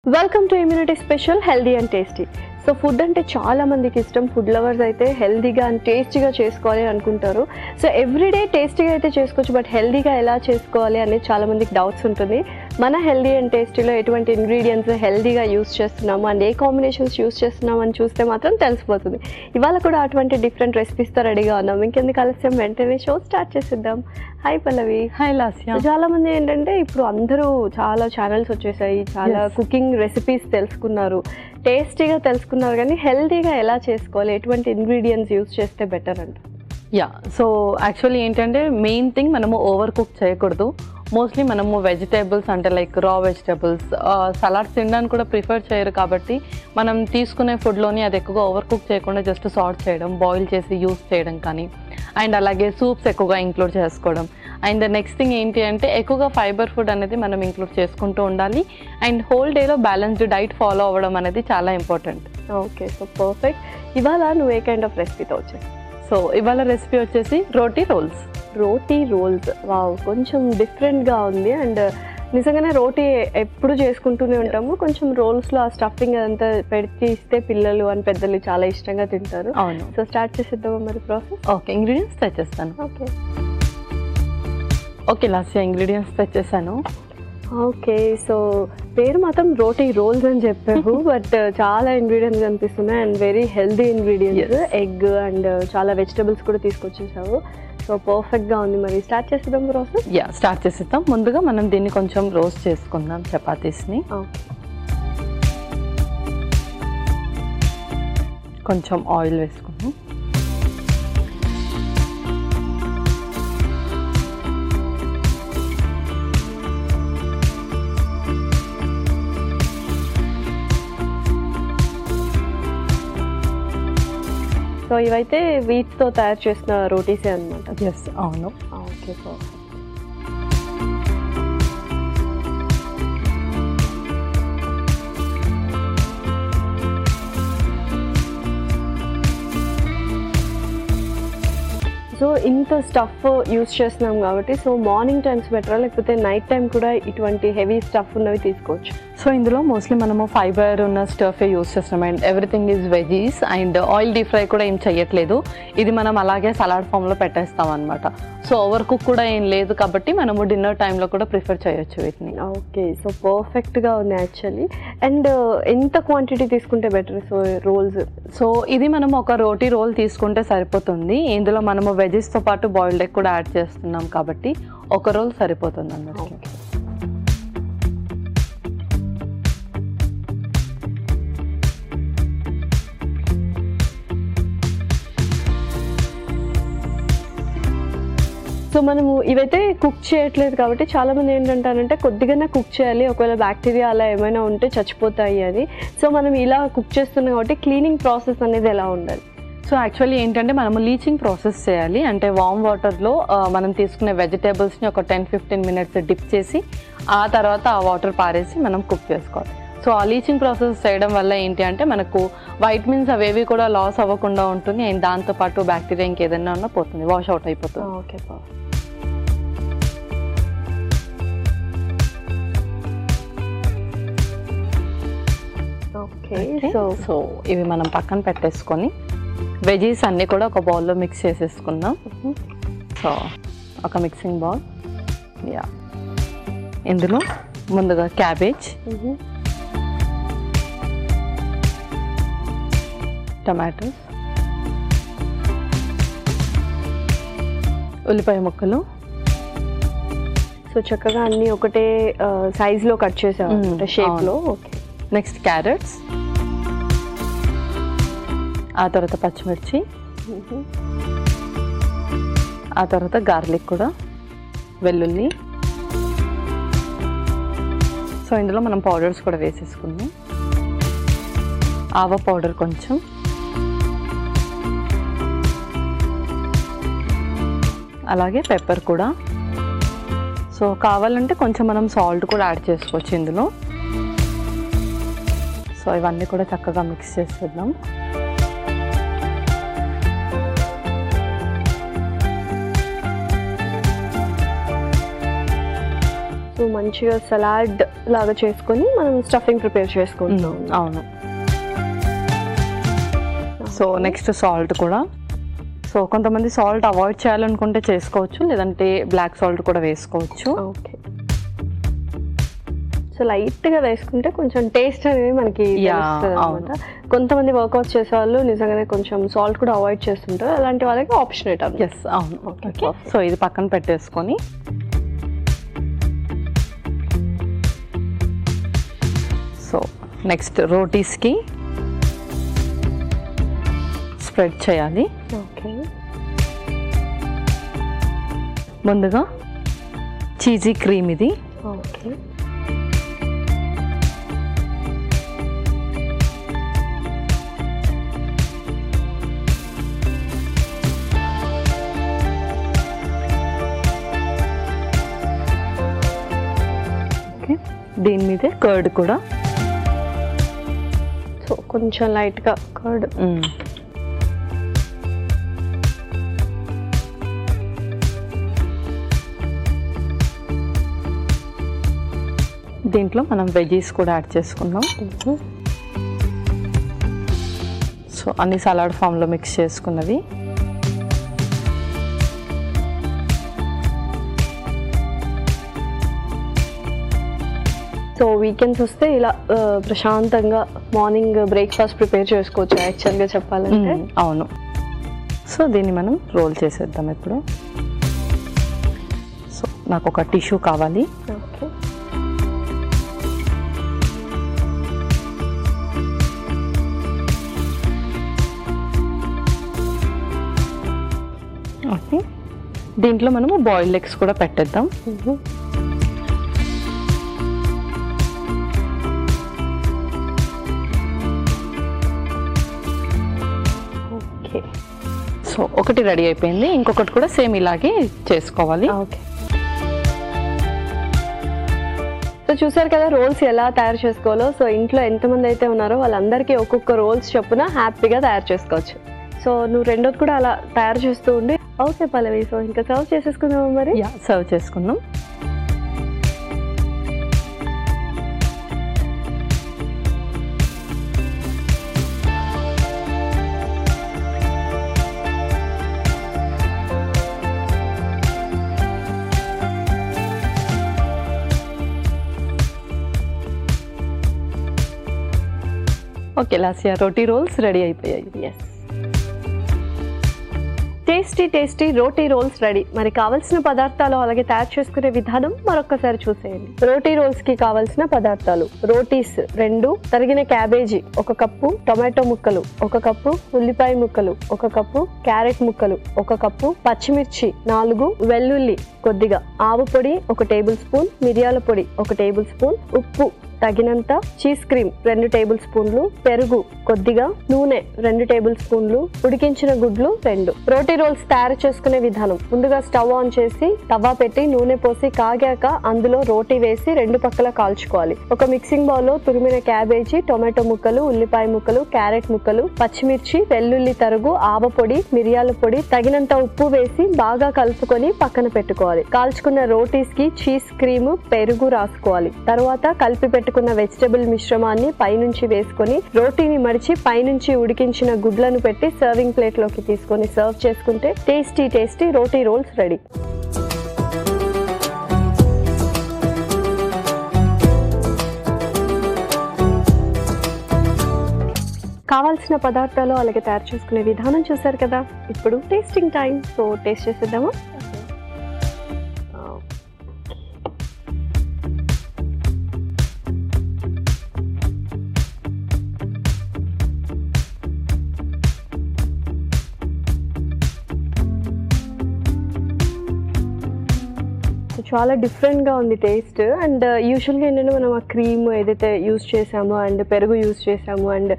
Welcome to immunity special healthy and tasty. So food అంటే చాలా మందికి ఇష్టం. ఫుడ్ లవర్స్ అయితే హెల్దీగా అండ్ టేస్టీగా చేసుకోవాలి అనుకుంటారు. సో ఎవ్రీడే టేస్టీగా అయితే చేసుకోవచ్చు, బట్ హెల్దీగా ఎలా చేసుకోవాలి అనేది చాలా మందికి డౌట్స్ ఉంటుంది. మన హెల్దీ అండ్ టేస్టీలో ఎటువంటి ఇంగ్రీడియంట్స్ హెల్దీగా యూస్ చేస్తున్నాము అండ్ ఏ కాంబినేషన్స్ యూస్ చేస్తున్నాము అని చూస్తే మాత్రం తెలిసిపోతుంది. ఇవాళ కూడా అటువంటి డిఫరెంట్ రెసిపీస్తో రెడీగా ఉన్నాం. ఇంకెందుకు ఆలస్యం, వెంటనే షో స్టార్ట్ చేసేద్దాం. హాయ్ పల్లవి. హాయ్ లాస్య. చాలా మంది ఏంటంటే ఇప్పుడు అందరూ చాలా ఛానల్స్ వచ్చేసాయి, చాలా కుకింగ్ రెసిపీస్ తెలుసుకున్నారు, టేస్టీగా తెలుసుకున్నారు, కానీ హెల్తీగా ఎలా చేసుకోవాలి, ఎటువంటి ఇంగ్రీడియంట్స్ యూస్ చేస్తే బెటర్ అంట. సో యాక్చువల్లీ ఏంటంటే మెయిన్ థింగ్ మనము ఓవర్ కుక్ చేయకూడదు. మోస్ట్లీ మనము వెజిటేబుల్స్ అంటే లైక్ రా వెజిటేబుల్స్, సలాడ్స్ తినడానికి కూడా ప్రిఫర్ చేయరు. కాబట్టి మనం తీసుకునే ఫుడ్లోని అది ఎక్కువగా ఓవర్ కుక్ చేయకుండా జస్ట్ సాల్ట్ చేయడం, బాయిల్ చేసి యూస్ చేయడం కానీ, అండ్ అలాగే సూప్స్ ఎక్కువగా ఇంక్లూడ్ చేసుకోవడం. అండ్ నెక్స్ట్ థింగ్ ఏంటి అంటే ఎక్కువగా ఫైబర్ ఫుడ్ అనేది మనం ఇంక్లూడ్ చేసుకుంటూ ఉండాలి. అండ్ హోల్ డేలో బ్యాలెన్స్డ్ డైట్ ఫాలో అవ్వడం అనేది చాలా ఇంపార్టెంట్. Okay, so perfect. ఇవాళ నువ్వు ఏ కైండ్ ఆఫ్ రెసిపీతో వచ్చాయి? సో ఇవాళ రెసిపీ వచ్చేసి రోటీ రోల్స్. రోటీ రోల్స్, వావ్, కొంచెం డిఫరెంట్గా ఉంది. అండ్ నిజంగానే రోటీ ఎప్పుడు చేసుకుంటూనే ఉంటాము, కొంచెం రోల్స్లో ఆ స్టఫింగ్ అదంతా పెడితే ఇస్తే పిల్లలు అని పెద్దలు చాలా ఇష్టంగా తింటారు. అవును. సో స్టార్ట్ చేసేద్దామా మరి ప్రాసెస్? ఓకే, ఇంగ్రీడియంట్స్ తెచ్చేస్తాను. ఓకే లాస్ట్ ఇంగ్రీడియంట్స్ తెచ్చేసాను. ఓకే, సో పేరు మాత్రం రోటీ రోల్స్ అని చెప్పావు, బట్ చాలా ఇంగ్రీడియంట్స్ కనిపిస్తున్నాయి and very healthy ingredients. Egg and చాలా వెజిటబుల్స్ కూడా తీసుకొచ్చేసావు. సో పర్ఫెక్ట్గా ఉంది. మరి స్టార్ట్ చేసేద్దాం ప్రాసెస్? స్టార్ట్ చేసేద్దాం. ముందుగా మనం దీన్ని కొంచెం రోస్ట్ చేసుకుందాం, చపాతీస్ని. కొంచెం ఆయిల్ వేసుకుందాం. సో ఇవైతే వీట్తో తయారు చేసిన రోటీసే అనమాట? ఎస్, అవును. Okay, perfect. సో ఇంత స్టఫ్ యూస్ చేస్తున్నాం కాబట్టి, సో మార్నింగ్ టైమ్స్ బెటరా లేకపోతే నైట్ టైం కూడా ఇటువంటి హెవీ స్టఫ్ ఉన్నవి తీసుకోవచ్చు? సో ఇందులో మోస్ట్లీ మనము ఫైబర్ ఉన్న స్టఫే యూస్ చేస్తున్నాం and everything is veggies and oil deep fry కూడా ఏం చేయట్లేదు. ఇది మనం అలాగే సలాడ్ ఫామ్లో పెట్టేస్తాం అనమాట. సో ఓవర్ కుక్ కూడా ఏం లేదు కాబట్టి మనము డిన్నర్ టైంలో కూడా ప్రిఫర్ చేయొచ్చు వీటిని. ఓకే, సో పర్ఫెక్ట్గా ఉంది యాక్చువల్లీ. అండ్ ఎంత క్వాంటిటీ తీసుకుంటే బెటర్ సో రోల్స్? సో ఇది మనం ఒక రోటీ రోల్ తీసుకుంటే సరిపోతుంది. ఇందులో మనము వెజెస్తో పాటు బాయిల్డ్ ఎగ్ కూడా యాడ్ చేస్తున్నాం కాబట్టి ఒక రోల్ సరిపోతుంది అన్నట్టు. సో మనము ఇవైతే కుక్ చేయట్లేదు కాబట్టి చాలామంది ఏంటంటారంటే కొద్దిగానే కుక్ చేయాలి, ఒకవేళ బ్యాక్టీరియా అలా ఏమైనా ఉంటే చచ్చిపోతాయి అని. సో మనం ఇలా కుక్ చేస్తున్నాం కాబట్టి క్లీనింగ్ ప్రాసెస్ అనేది ఎలా ఉండాలి? సో యాక్చువల్లీ ఏంటంటే మనము లీచింగ్ ప్రాసెస్ చేయాలి. అంటే వామ్ వాటర్లో మనం తీసుకునే వెజిటేబుల్స్ని ఒక 10-15 మినిట్స్ డిప్ చేసి ఆ తర్వాత ఆ వాటర్ పారేసి మనం కుక్ చేసుకోవాలి. సో ఆ లీచింగ్ ప్రాసెస్ చేయడం వల్ల ఏంటి అంటే మనకు వైటమిన్స్ అవేవి కూడా లాస్ అవ్వకుండా ఉంటుంది అండ్ దాంతోపాటు బ్యాక్టీరియా ఇంకేదైనా ఉన్నా పోతుంది, వాష్ అవుట్ అయిపోతుంది. ఓకే, సో ఇవి మనం పక్కన పెట్టేసుకొని వెజీస్ అన్నీ కూడా ఒక బౌల్లో మిక్స్ చేసేసుకుందాం. సో ఒక మిక్సింగ్ బౌల్, ఇందులో ముందుగా క్యాబేజ్, టమాటోస్, ఉల్లిపాయ ముక్కలు. సో చక్కగా అన్నీ ఒకటే సైజులో కట్ చేసాము, షేప్లో. ఓకే, నెక్స్ట్ క్యారెట్స్, ఆ తర్వాత పచ్చిమిర్చి, ఆ తర్వాత గార్లిక్ కూడా, వెల్లుల్లి. సో ఇందులో మనం పౌడర్స్ కూడా వేసేసుకుందాం. ఆవ పౌడర్ కొంచెం, అలాగే పెప్పర్ కూడా. సో కావాలంటే కొంచెం మనం సాల్ట్ కూడా యాడ్ చేసుకోవచ్చు ఇందులో. సో ఇవన్నీ కూడా చక్కగా మిక్స్ చేసేద్దాం. సో సో మంచిగా సలాడ్ లాగా చేసుకొని మనం స్టఫింగ్ ప్రిపేర్ చేసుకుంటాం. అవును. సో నెక్స్ట్ సాల్ట్ కూడా. సో కొంతమంది సాల్ట్ అవాయిడ్ చేయాలనుకుంటే చేసుకోవచ్చు, లేదంటే బ్లాక్ సాల్ట్ కూడా వేసుకోవచ్చు. ఓకే. సో లైట్గా వేసుకుంటే కొంచెం టేస్ట్ అనేది మనకి తెలుస్తుంది అనమాట. కొంతమంది వర్కౌట్స్ చేసే వాళ్ళు నిజంగానే కొంచెం సాల్ట్ కూడా అవాయిడ్ చేస్తుంటారు, అలాంటి వాళ్ళకి ఆప్షనేట్. ఎస్, అవును. ఓకే. సో ఇది పక్కన పెట్టేసుకొని సో నెక్స్ట్ రోటీస్కి స్ప్రెడ్ చేయాలి. ఓకే. ముందుగా చీజీ క్రీమ్ ఇది. ఓకే. దీని మీద కర్డ్ కూడా. సో కొంచెం లైట్గా కర్డ్. దీంట్లో మనం వెజీస్ కూడా యాడ్ చేసుకుందాం. సో అన్ని సలాడ్ ఫామ్లో మిక్స్ చేసుకున్నవి. సో వీకెండ్స్ వస్తే ఇలా ప్రశాంతంగా మార్నింగ్ బ్రేక్ఫాస్ట్ ప్రిపేర్ చేసుకోవచ్చు యాక్చువల్గా చెప్పాలంటే. అవును. సో దీన్ని మనం రోల్ చేసేద్దాం ఇప్పుడు. సో నాకు ఒక టిష్యూ కావాలి. ఓకే. ఓకే. దీంట్లో మనము బాయిల్డ్ ఎగ్స్ కూడా పెట్టేద్దాం. సో ఒకటి రెడీ అయిపోయింది, ఇంకొకటి కూడా సేమ్ ఇలాగే చేసుకోవాలి. ఓకే. సో చూసారు కదా రోల్స్ ఎలా తయారు చేసుకోవాలో. సో ఇంట్లో ఎంతమంది అయితే ఉన్నారో వాళ్ళందరికీ ఒక్కొక్క రోల్స్ చొప్పున హ్యాపీగా తయారు చేసుకోవచ్చు. సో నువ్వు రెండోది కూడా అలా తయారు చేస్తూ ఉండి. ఓకే పల్లవి, సో ఇంకా సర్వ్ చేసేసుకుందాం మరి. సర్వ్ చేసుకుందాం. ఓకే లాస్యా, రోటీ రోల్స్ రెడీ అయిపోయాయి. ఎస్, టేస్టీ టేస్టీ రోటీ రోల్స్ రెడీ. మరి కావాల్సిన పదార్థాలు అలాగే తయారు చేసుకునే విధానం మరొకసారి చూసేయండి. రోటీ రోల్స్ కి కావాల్సిన పదార్థాలు: రోటీస్ 2, తరిగిన క్యాబేజీ 1 కప్పు, టొమాటో ముక్కలు 1 కప్పు, ఉల్లిపాయ ముక్కలు 1 కప్పు, క్యారెట్ ముక్కలు 1 కప్పు, పచ్చిమిర్చి 4, వెల్లుల్లి కొద్దిగా, ఆవు పొడి 1 టేబుల్ స్పూన్, మిరియాల పొడి 1 టేబుల్ స్పూన్, ఉప్పు తగినంత, చీజ్ క్రీమ్ 2 టేబుల్ స్పూన్లు, పెరుగు కొద్దిగా, నూనె 2 టేబుల్ స్పూన్లు, ఉడికించిన గుడ్లు 2. రోటీ రోల్స్ తయారు చేసుకునే విధానం: ముందుగా స్టవ్ ఆన్ చేసి తవా పెట్టి నూనె పోసి కాగాక అందులో రోటీ వేసి 2 పక్కల కాల్చుకోవాలి. ఒక మిక్సింగ్ బౌల్ లో తురిమిన క్యాబేజీ, టొమాటో ముక్కలు, ఉల్లిపాయ ముక్కలు, క్యారెట్ ముక్కలు, పచ్చిమిర్చి, వెల్లుల్లి తరుగు, ఆవ పొడి, మిరియాల పొడి, తగినంత ఉప్పు వేసి బాగా కలుపుకొని పక్కన పెట్టుకోవాలి. కాల్చుకున్న రోటీస్ కి చీజ్ క్రీమ్, పెరుగు రాసుకోవాలి. తర్వాత కలిపి పెట్టుకున్న వెజిటబుల్ మిశ్రమాన్ని పైనుంచి వేసుకొని రోటీని మడిచి పైనుంచి ఉడికించిన గుడ్లను పెట్టి సర్వింగ్ ప్లేట్ లోకి తీసుకొని సర్వ్ చేసుకుంటే టేస్టీ టేస్టీ రోటీ రోల్స్ రెడీ. కావాల్సిన పదార్థాలు అలాగే తయారు చేసుకునే విధానం చూసారు కదా. ఇప్పుడు టేస్టింగ్ టైం. సో టేస్ట్ చేసేద్దామా? చాలా డిఫరెంట్గా ఉంది టేస్ట్. అండ్ యూజువల్గా ఏంటంటే మనం ఆ క్రీమ్ ఏదైతే యూజ్ చేసామో అండ్ పెరుగు యూజ్ చేసాము అండ్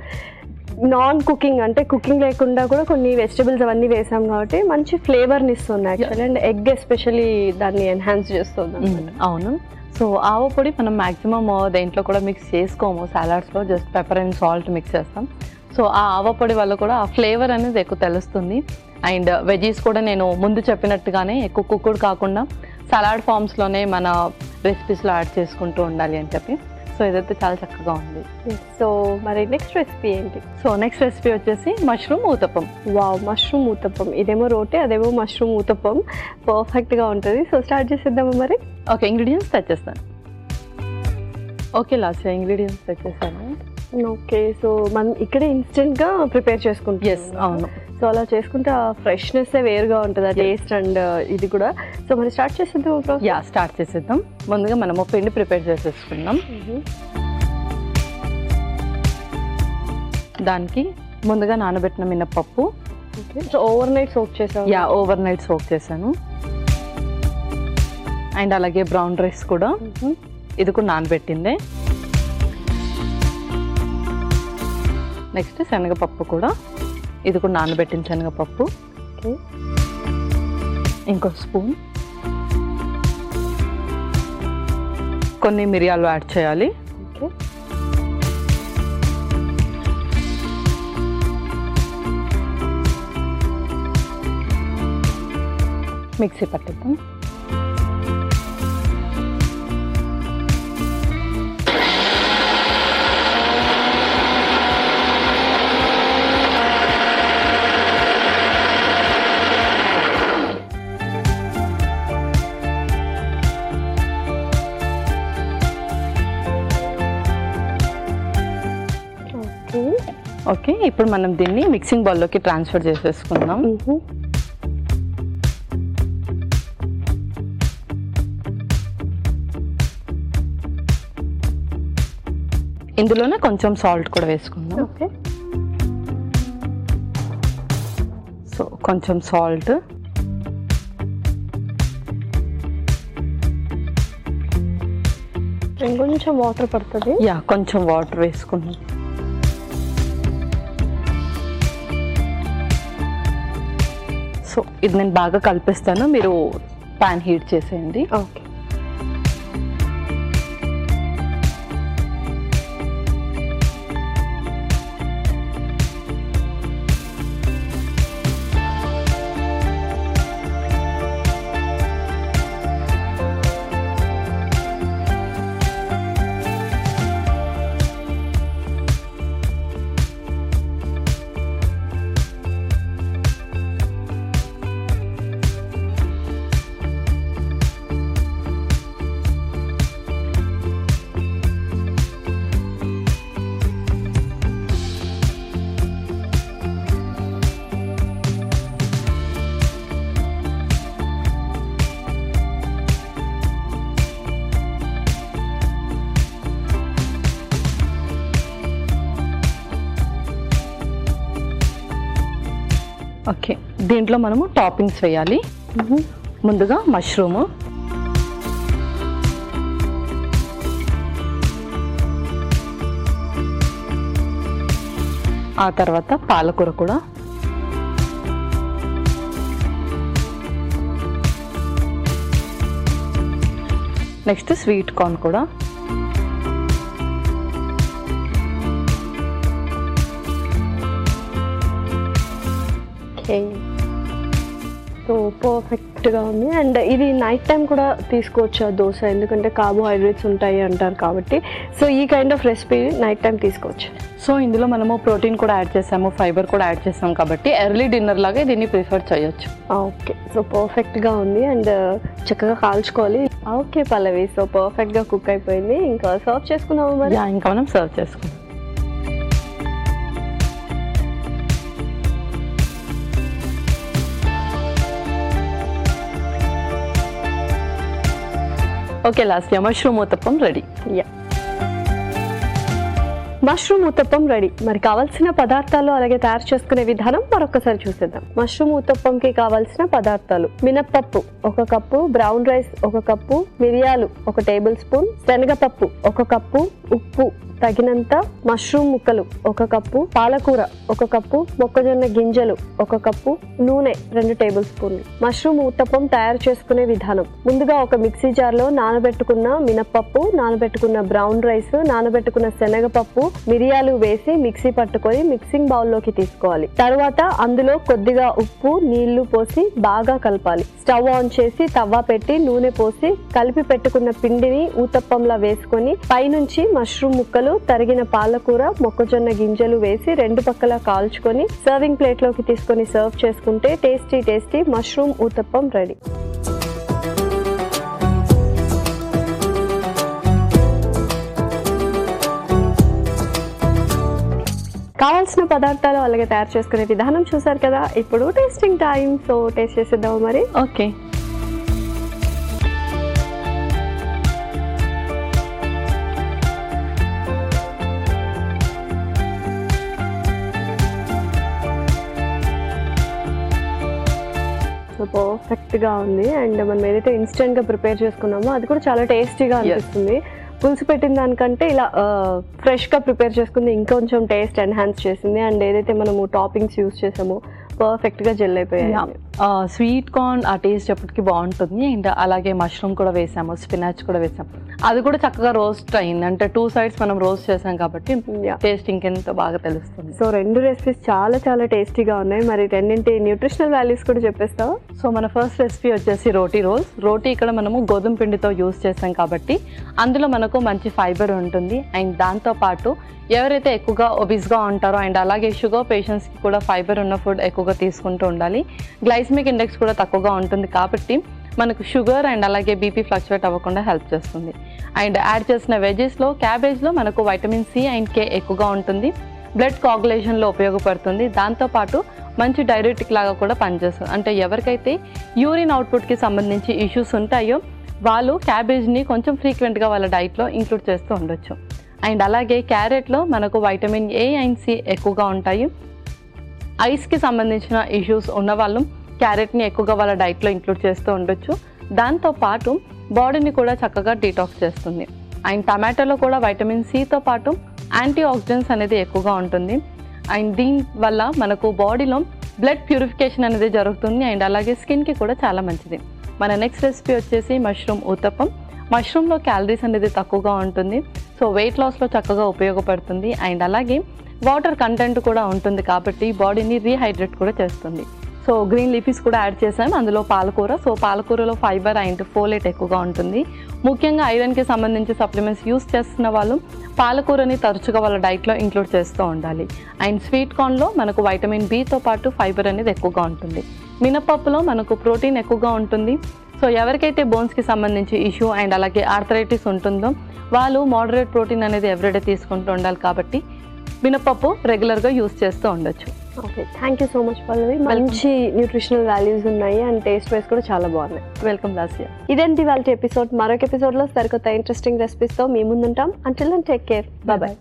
నాన్ కుకింగ్ అంటే కుకింగ్ లేకుండా కూడా కొన్ని వెజిటబుల్స్ అవన్నీ వేసాం కాబట్టి మంచి ఫ్లేవర్ని ఇస్తుంది యాక్చువల్లీ. అండ్ ఎగ్ ఎస్పెషల్లీ దాన్ని ఎన్హాన్స్ చేస్తుంది అన్నమాట. అవును. సో ఆవ పొడి మనం మ్యాక్సిమం దేంట్లో కూడా మిక్స్ చేసుకోము సాలాడ్స్లో, just pepper and salt mix చేస్తాం. సో ఆ ఆవ పొడి వల్ల కూడా ఆ ఫ్లేవర్ అనేది ఎక్కువ తెలుస్తుంది. అండ్ వెజీస్ కూడా నేను ముందు చెప్పినట్టుగానే ఎక్కువ కుక్కుడ్ కాకుండా సలాడ్ ఫామ్స్లోనే మన రెసిపీస్లో యాడ్ చేసుకుంటూ ఉండాలి అని చెప్పి. సో ఇదైతే చాలా చక్కగా ఉంది. సో మరి నెక్స్ట్ రెసిపీ ఏంటి? సో నెక్స్ట్ రెసిపీ వచ్చేసి mushroom uttapam. Wow, mushroom uttapam. ఇదేమో రోటీ, అదేమో మష్రూమ్ ఊతప్పం. పర్ఫెక్ట్గా ఉంటుంది. సో స్టార్ట్ చేసేద్దామా మరి? ఓకే, ఇంగ్రీడియంట్స్ తెచ్చేస్తాను. ఓకే లాస్య, ఇంగ్రీడియంట్స్ తెచ్చేసాను. ఓకే, సో మనం ఇక్కడే ఇన్స్టెంట్గా ప్రిపేర్ చేసుకుంటాం. ఎస్, అవును. సో అలా చేసుకుంటే ఆ ఫ్రెష్నెస్సే వేరుగా ఉంటుంది, ఆ టేస్ట్ అండ్ ఇది కూడా. సో మరి స్టార్ట్ చేసేద్దాం. యా, స్టార్ట్ చేసేద్దాం. ముందుగా మనము పిండి ప్రిపేర్ చేసేసుకుందాం. దానికి ముందుగా నానబెట్టిన మినప్పప్పు. సో ఓవర్ నైట్ సోక్ చేసాను. యా, ఓవర్ నైట్ సోక్ చేశాను. అండ్ అలాగే బ్రౌన్ రైస్ కూడా, ఇది కూడా నానబెట్టిందే. నెక్స్ట్ శనగపప్పు కూడా, ఇది కూడా నానబెట్టిన శనగపప్పు. ఇంకో స్పూన్. కొన్ని మిరియాలు యాడ్ చేయాలి. మిక్సీ పట్టిద్దాం. ఓకే, ఇప్పుడు మనం దీన్ని మిక్సింగ్ బౌల్లోకి ట్రాన్స్ఫర్ చేసేసుకుందాం. ఇందులోనే కొంచెం సాల్ట్ కూడా వేసుకుందాం. ఓకే, సో కొంచెం సాల్ట్, కొంచెం వాటర్ పడుతుంది. యా, కొంచెం వాటర్ వేసుకున్నాం. సో ఇది నేను బాగా కలిపిస్తాను, మీరు పాన్ హీట్ చేసేయండి. ఓకే, ఓకే, దీంట్లో మనము టాపింగ్స్ వేయాలి. ముందుగా మష్రూము, ఆ తర్వాత పాలకూర కూడా, నెక్స్ట్ స్వీట్ కార్న్ కూడా, సో పర్ఫెక్ట్గా ఉంది. అండ్ ఇది నైట్ టైం కూడా తీసుకోవచ్చు దోశ, ఎందుకంటే కార్బోహైడ్రేట్స్ ఉంటాయి అంటారు కాబట్టి. సో ఈ kind of recipe night time తీసుకోవచ్చు. సో ఇందులో మనము ప్రోటీన్ కూడా యాడ్ చేసాము, ఫైబర్ కూడా యాడ్ చేసాము కాబట్టి ఎర్లీ డిన్నర్ లాగా దీన్ని ప్రిఫర్ చేయొచ్చు. ఓకే, సో పర్ఫెక్ట్గా ఉంది. అండ్ చక్కగా కాల్చుకోవాలి. ఓకే పల్లవి, సో పర్ఫెక్ట్గా కుక్ అయిపోయింది. ఇంకా సర్వ్ చేసుకున్నాము మరి? ఇంకా మనం సర్వ్ చేసుకుందాం. Okay, last mushroom uttapam ready. Yeah, mushroom uttapam ready. మరి కావాల్సిన పదార్థాలు అలాగే తయారు చేసుకునే విధానం మరొకసారి చూసేద్దాం. మష్రూమ్ ఊతప్పంకి కావాల్సిన పదార్థాలు: మినప్పప్పు 1 కప్పు, బ్రౌన్ రైస్ 1 కప్పు, మిరియాలు 1 టేబుల్ స్పూన్, శనగపప్పు 1 కప్పు, ఉప్పు తగినంత, మష్రూమ్ ముక్కలు 1 కప్పు, పాలకూర 1 కప్పు, మొక్కజొన్న గింజలు 1 కప్పు, నూనె 2 టేబుల్ స్పూన్లు. మష్రూమ్ ఊతప్పం తయారు చేసుకునే విధానం: ముందుగా ఒక మిక్సీ జార్లో నానబెట్టుకున్న మినప్పప్పు, నానబెట్టుకున్న బ్రౌన్ రైస్, నానబెట్టుకున్న శనగపప్పు, మిరియాలు వేసి మిక్సీ పట్టుకొని మిక్సింగ్ బౌల్లోకి తీసుకోవాలి. తర్వాత అందులో కొద్దిగా ఉప్పు, నీళ్లు పోసి బాగా కలపాలి. స్టవ్ ఆన్ చేసి తవ్వ పెట్టి నూనె పోసి కలిపి పెట్టుకున్న పిండిని ఊతప్పంలా వేసుకొని పైనుంచి మష్రూమ్ ముక్కలు, తరిగిన పాలకూర, మొక్కజొన్న గింజలు వేసి రెండు పక్కల కాల్చుకొని సర్వింగ్ ప్లేట్ లోకి తీసుకొని సర్వ్ చేసుకుంటే టేస్టీ మష్రూమ్ ఊతప్పం రెడీ. కావాల్సిన పదార్థాలు అలాగే తయారు చేసుకునే విధానం చూసారు కదా. ఇప్పుడు టేస్టింగ్ టైం. సో టేస్ట్ చేసేద్దాము మరి. ఓకే. సో పర్ఫెక్ట్గా ఉంది. అండ్ మనం ఏదైతే ఇన్స్టెంట్గా ప్రిపేర్ చేసుకున్నామో అది కూడా చాలా టేస్టీగా అనిపిస్తుంది. పులుసు పెట్టిన దానికంటే ఇలా ఫ్రెష్గా ప్రిపేర్ చేసుకుంది ఇంకొంచెం టేస్ట్ ఎన్హాన్స్ చేసింది. అండ్ ఏదైతే మనము టాపింగ్స్ యూస్ చేసామో పర్ఫెక్ట్గా జెల్ అయిపోయాయి. స్వీట్ కార్న్ ఆ టేస్ట్ ఎప్పటికీ బాగుంటుంది. అండ్ అలాగే మష్రూమ్ కూడా వేసాము, స్పినాచ్ కూడా వేసాము. అది కూడా చక్కగా రోస్ట్ అయింది. అంటే 2 sides మనం రోస్ట్ చేసాం కాబట్టి టేస్ట్ ఇంకెంత బాగా తెలుస్తుంది. సో 2 రెసిపీస్ చాలా చాలా టేస్టీగా ఉన్నాయి. మరి రెండింటి న్యూట్రిషనల్ వాల్యూస్ కూడా చెప్పేస్తావా? సో మన ఫస్ట్ రెసిపీ వచ్చేసి రోటీ రోల్స్. రోటీ ఇక్కడ మనము గోధుమ పిండితో యూస్ చేసాం కాబట్టి అందులో మనకు మంచి ఫైబర్ ఉంటుంది. అండ్ దాంతోపాటు ఎవరైతే ఎక్కువగా ఒబిస్గా ఉంటారో అండ్ అలాగే షుగర్ పేషెంట్స్కి కూడా ఫైబర్ ఉన్న ఫుడ్ ఎక్కువగా తీసుకుంటూ ఉండాలి. గ్లైసమిక్ ఇండెక్స్ కూడా తక్కువగా ఉంటుంది కాబట్టి మనకు షుగర్ అండ్ అలాగే బీపీ ఫ్లక్చువేట్ అవ్వకుండా హెల్ప్ చేస్తుంది. అండ్ యాడ్ చేసిన వెజెస్లో క్యాబేజ్లో మనకు వైటమిన్ సి అండ్ కే ఎక్కువగా ఉంటుంది. బ్లడ్ కాగులేషన్లో ఉపయోగపడుతుంది. దాంతోపాటు మంచి డైరెటిక్ లాగా కూడా పనిచేస్తుంది. అంటే ఎవరికైతే యూరిన్ అవుట్పుట్కి సంబంధించి ఇష్యూస్ ఉంటాయో వాళ్ళు క్యాబేజ్ని కొంచెం ఫ్రీక్వెంట్గా వాళ్ళ డైట్లో ఇంక్లూడ్ చేస్తూ ఉండొచ్చు. అండ్ అలాగే క్యారెట్లో మనకు వైటమిన్ ఏ అండ్ సి ఎక్కువగా ఉంటాయి. ఐస్కి సంబంధించిన ఇష్యూస్ ఉన్నవాళ్ళు క్యారెట్ని ఎక్కువగా వాళ్ళ డైట్లో ఇంక్లూడ్ చేస్తూ ఉండొచ్చు. దాంతోపాటు బాడీని కూడా చక్కగా డీటాక్స్ చేస్తుంది. అండ్ టమాటోలో కూడా వైటమిన్ సితో పాటు యాంటీ ఆక్సిడెంట్స్ అనేది ఎక్కువగా ఉంటుంది. అండ్ దీనివల్ల మనకు బాడీలో బ్లడ్ ప్యూరిఫికేషన్ అనేది జరుగుతుంది. అండ్ అలాగే స్కిన్కి కూడా చాలా మంచిది. మన నెక్స్ట్ రెసిపీ వచ్చేసి మష్రూమ్ ఊతప్పం. మష్రూమ్లో క్యాలరీస్ అనేది తక్కువగా ఉంటుంది. సో వెయిట్ లాస్లో చక్కగా ఉపయోగపడుతుంది. అండ్ అలాగే వాటర్ కంటెంట్ కూడా ఉంటుంది కాబట్టి బాడీని రీహైడ్రేట్ కూడా చేస్తుంది. సో గ్రీన్ లీఫీస్ కూడా యాడ్ చేసాం అందులో పాలకూర. సో పాలకూరలో ఫైబర్ అండ్ ఫోలేట్ ఎక్కువగా ఉంటుంది. ముఖ్యంగా ఐరన్కి సంబంధించి సప్లిమెంట్స్ యూస్ చేస్తున్న వాళ్ళు పాలకూరని తరచుగా వాళ్ళ డైట్లో ఇంక్లూడ్ చేస్తూ ఉండాలి. అండ్ స్వీట్ కార్న్లో మనకు వైటమిన్ బితో పాటు ఫైబర్ అనేది ఎక్కువగా ఉంటుంది. మినపప్పులో మనకు ప్రోటీన్ ఎక్కువగా ఉంటుంది. సో ఎవరికైతే బోన్స్కి సంబంధించి ఇష్యూ అండ్ అలాగే ఆర్థరైటిస్ ఉంటుందో వాళ్ళు మోడరేట్ ప్రోటీన్ అనేది ఎవ్రీడే తీసుకుంటూ ఉండాలి కాబట్టి మినపప్పు రెగ్యులర్గా యూస్ చేస్తూ ఉండొచ్చు. Okay, thank you so much Pallavi. మంచి న్యూట్రిషనల్ వాల్యూస్ ఉన్నాయి అండ్ టేస్ట్ వైస్ కూడా చాలా బాగున్నాయి. వెల్కమ్ లాస్యా. ఇదేంటి వాళ్ళ ఎపిసోడ్. మరొక ఎపిసోడ్లో సరికొత్త ఇంట్రెస్టింగ్ రెసిపీస్తో మీ ముందుంటాం. Until then take care. Bye.